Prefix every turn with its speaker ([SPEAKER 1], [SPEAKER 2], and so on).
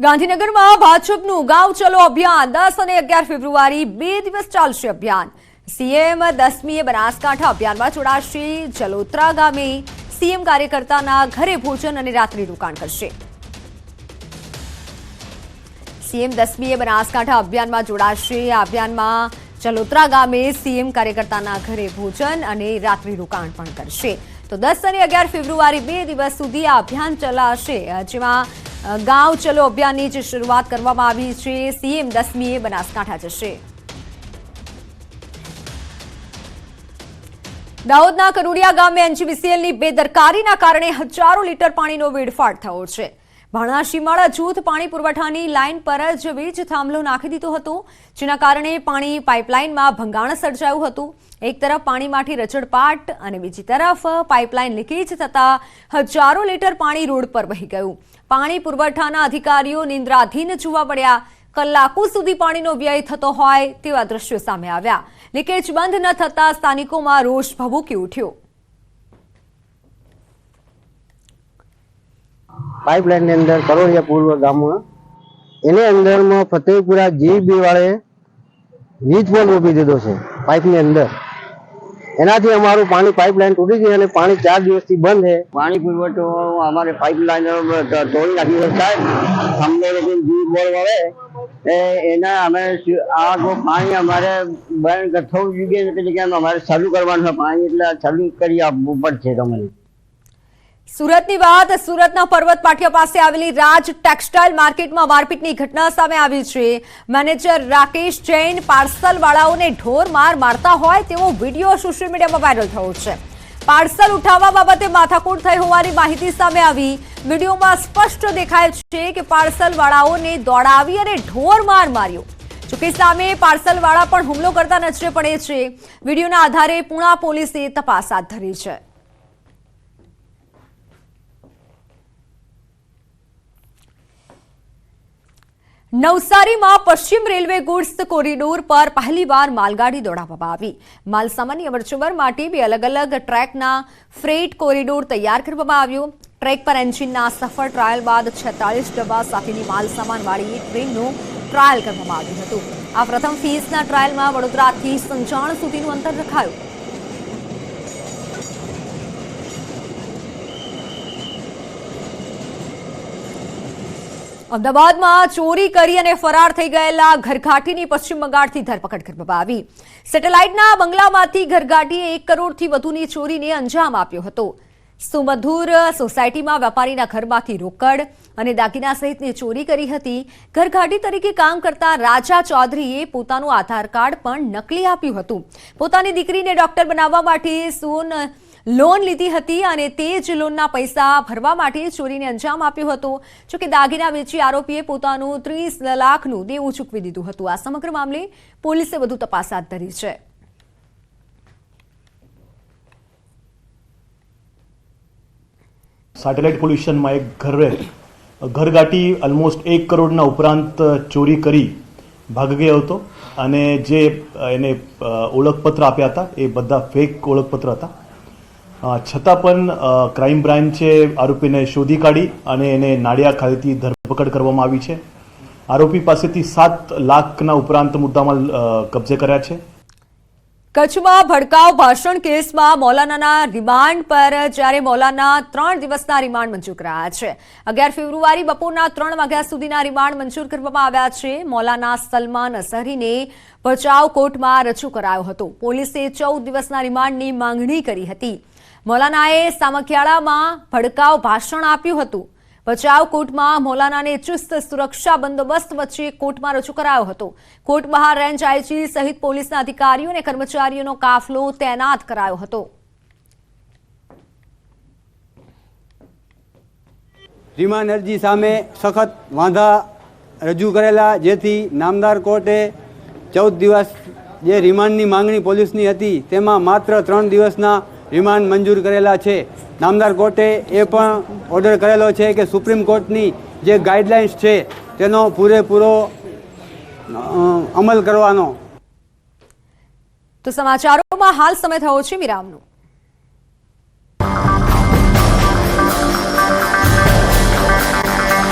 [SPEAKER 1] ગાંધીનગરમાં ભાજપનું ગાંવ ચલો અભિયાન 10 અને 11 ફેબ્રુઆરી 2 દિવસ ચાલશે અભિયાન। સીએમ 10મીએ બનાસકાંઠા અભિયાનમાં જોડાશે। જલોત્રા ગામે સીએમ કાર્યકર્તાના ઘરે ભોજન અને રાત્રિ રોકાણ કરશે। સીએમ 10મીએ બનાસકાંઠા અભિયાનમાં જોડાશે। આ અભિયાનમાં જલોત્રા ગામે સીએમ કાર્યકર્તાના ઘરે ભોજન અને રાત્રિ રોકાણ પણ કરશે। તો 10 અને 11 ફેબ્રુઆરી 2 દિવસ સુધી આ અભિયાન ચલાશે, જેમાં गांव चलो अभियान की शुरुआत करवामां आवी छे। सीएम 10मीए बनासकांठा जशे। दाहोदना करोडिया गामे एनजीवीसीएलनी बेदरकारीना कारणे हजारों लीटर पाणीनो वेडफाट थयो छे। भाणा शीमाळा जूथ पाणी पुरवठानी लाइन पर ज वीज थांभलो नाखी दीधो हतो, जेना कारणे पाणी पाइपलाइनमां भंगाण सर्जायुं हतुं। एक तरफ पाणीमांथी रजड़पाट अने बीजी तरफ पाइपलाइन लीकेज थता हजारों लीटर पाणी रोड पर वही गयुं। पाणी पुरवठाना अधिकारीओ निंद्राधीन जोवा मळ्या। कलाको सुधी पाणीनो व्यय थतो होय तेवा दृश्यो सामे आव्या। लीकेज बंध न थता स्थानिकोमां रोष भभूकी उठ्यो।
[SPEAKER 2] पाइपलाइन ने अंदर करोड़िया पूर्व गाम एने अंदर में फतेहपुरा जीबी वाले वीज पोल रोपी दीधो छे। पाइप ने अंदर एनाथी अमारू पानी पाइपलाइन तूटी गई अने पानी 4 दिवसथी बंध है। पानी पुरवठो अमारे पाइपलाइन तोड़ी नाखी साहेब। हमने लेकिन जीबी बोल वाले एना अमे आ जो पानी अमारे बंद थवुं जोईए એટલે કે અમારે ચાલુ કરવાનું છે પાણી, એટલે ચાલુ કરી આપવું પડશે તમને।
[SPEAKER 1] સુરતની વાત, સુરતના પર્વત પાટિયા પાસે આવેલી રાજ ટેક્સટાઇલ માર્કેટમાં મારપીટની ઘટના સામે આવી છે। મેનેજર રાકેશ જૈન પાર્સલ વાળાઓને ઢોર માર મારતા હોય તેવો વિડીયો સોશિયલ મીડિયામાં વાયરલ થયો છે। પાર્સલ ઉઠાવવા બાબતે માથાકૂટ થઈ હોવાની માહિતી સામે આવી। વિડીયોમાં સ્પષ્ટ દેખાય છે કે પાર્સલ વાળાઓને દોડાવી અને ઢોર માર માર્યો। જોકે સામે પાર્સલ વાળા પણ હુમલો કરતા નજરે પડે છે। વિડીયોના આધારે પુણા પોલીસે તપાસ હાથ ધરી છે। नवसारी में पश्चिम रेलवे गुड्स कोरिडोर पर पहली बार मालगाड़ी दौड़ावामां आवी। मालसामानी अवरजवर माटे बे अलग अलग ट्रेकना फ्रेट कोरिडोर तैयार करवामां आव्यो। ट्रेक पर एंजीनना सफल ट्रायल बाद 46 डब्बा साथेनी मालसामानवाળી ट्रेनનું ट्रायल करवामां આવ્યું હતું। આ પ્રથમ ફેઝના ટ્રાયલમાં વડોદરાથી સંજાણ સુધીનું અંતર રખાયું। અમદાવાદમાં ચોરી કરી અને ફરાર થઈ ગયેલા ઘરઘાટીની પશ્ચિમ બંગાળથી ધરપકડ કરવામાં આવી। સેટેલાઇટના બંગલામાંથી ઘરઘાટીએ 1 કરોડથી વધુની ચોરીને અંજામ આપ્યો હતો। સુમધુર સોસાયટીમાં વેપારીના ઘરમાંથી રોકડ અને દાગીના સહિતની ચોરી કરી હતી। ઘરઘાટી તરીકે કામ કરતા રાજા ચૌધરીએ પોતાનું આધાર કાર્ડ પણ નકલી આપ્યું હતું। પોતાની દીકરીને ડોક્ટર બનાવવા માટે લોન લીધી હતી અને તે જ લોનના પૈસા ભરવા માટે ચોરીને અંજામ આપ્યો હતો। જોકે દાગીના વેચી આરોપીએ પોતાનું 30 લાખનું દેવું ચૂકવી દીધું હતું। આ સમગ્ર મામલે પોલીસે વધુ તપાસ હાથ ધરી છે।
[SPEAKER 3] સેટેલાઇટ પોલ્યુશનમાં એક ઘરઘાટી ઓલમોસ્ટ 1 કરોડના ઉપરાંત ચોરી કરી ભાગી ગયો હતો અને જે એને ઓળખપત્ર આપ્યા હતા એ બધા ફેક ઓળખપત્ર હતા। છતાં પણ ક્રાઇમ બ્રાન્ચે આરોપીને શોધી કાઢી અને એને નાળિયા ખાતેથી ધરપકડ કરવામાં આવી છે। આરોપી પાસેથી 7 લાખના ઉપરાંત મુદ્દામાલ કબજે કર્યા છે।
[SPEAKER 1] કચ્છમાં ભડકાઉ ભાષણ કેસમાં મૌલાનાના રિમાન્ડ પર જ્યારે મૌલાના 3 દિવસના રિમાન્ડ મંજૂર કરાયા છે। 11 ફેબ્રુઆરી બપોરના 3 વાગ્યા સુધીના રિમાન્ડ મંજૂર કરવામાં આવ્યા છે। મૌલાના સલમાન અઝહરીને ભચાઉ કોર્ટમાં રજૂ કરાયો હતો। પોલીસે 14 દિવસના રિમાન્ડની માંગણી કરી હતી। મૌલાનાએ સામખિયાળામાં ભડકાઉ ભાષણ આપ્યું હતું। ભચાઉ કોર્ટમાં મૌલાનાને ચુસ્ત સુરક્ષા બંદોબસ્ત વચ્ચે કોર્ટમાં રજૂ કરાયો હતો। કોર્ટ બહાર રેન્જ આઈજી સહિત પોલીસના અધિકારીઓ અને કર્મચારીઓનો કાફલો તૈનાત કરાયો હતો।
[SPEAKER 4] રિમાન્ડ અરજી સામે સખત વાંધા રજૂ કરેલા, જેથી નામદાર કોર્ટે 14 દિવસ જે રિમાન્ડની માંગણી પોલીસની હતી તેમાં માત્ર 3 દિવસના રિમાન્ડ મંજૂર કરેલા છે। નામદાર કોર્ટે એ પણ ઓર્ડર કરેલો છે કે સુપ્રીમ કોર્ટની જે ગાઈડલાઇન્સ છે તેનો પૂરેપૂરો અમલ કરવાનો।
[SPEAKER 1] તો સમાચારોમાં હાલ સમય થયો છે વિરામનો।